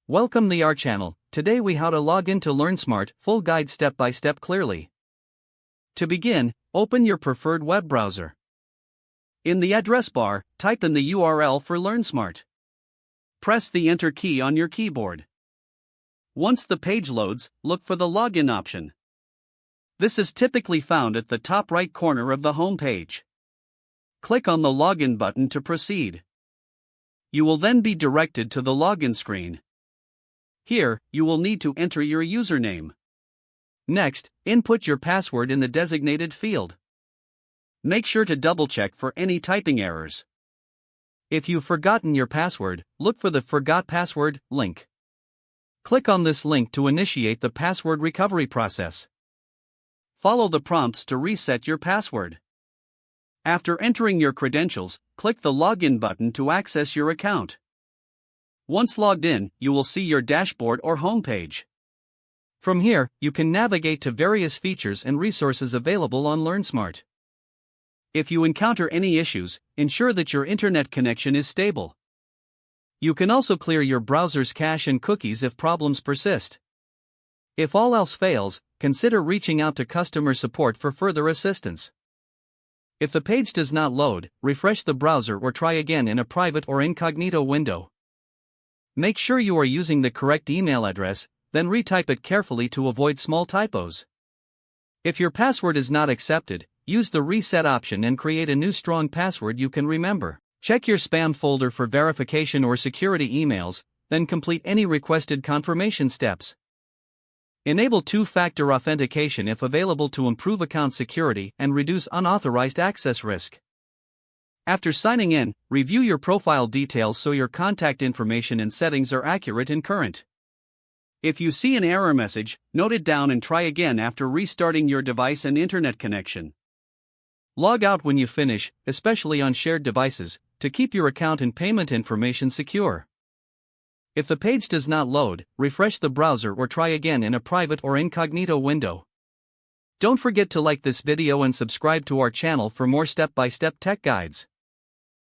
Welcome to our channel. Today we how to log into LearnSmart, full guide step by step clearly. To begin, open your preferred web browser. In the address bar, type in the URL for LearnSmart. Press the Enter key on your keyboard. Once the page loads, look for the login option. This is typically found at the top right corner of the home page. Click on the login button to proceed. You will then be directed to the login screen. Here, you will need to enter your username. Next, input your password in the designated field. Make sure to double-check for any typing errors. If you've forgotten your password, look for the Forgot Password link. Click on this link to initiate the password recovery process. Follow the prompts to reset your password. After entering your credentials, click the Login button to access your account. Once logged in, you will see your dashboard or home page. From here, you can navigate to various features and resources available on LearnSmart. If you encounter any issues, ensure that your internet connection is stable. You can also clear your browser's cache and cookies if problems persist. If all else fails, consider reaching out to customer support for further assistance. If the page does not load, refresh the browser or try again in a private or incognito window. Make sure you are using the correct email address, then retype it carefully to avoid small typos. If your password is not accepted, use the reset option and create a new strong password you can remember. Check your spam folder for verification or security emails, then complete any requested confirmation steps. Enable two-factor authentication if available to improve account security and reduce unauthorized access risk. After signing in, review your profile details so your contact information and settings are accurate and current. If you see an error message, note it down and try again after restarting your device and internet connection. Log out when you finish, especially on shared devices, to keep your account and payment information secure. If the page does not load, refresh the browser or try again in a private or incognito window. Don't forget to like this video and subscribe to our channel for more step-by-step tech guides.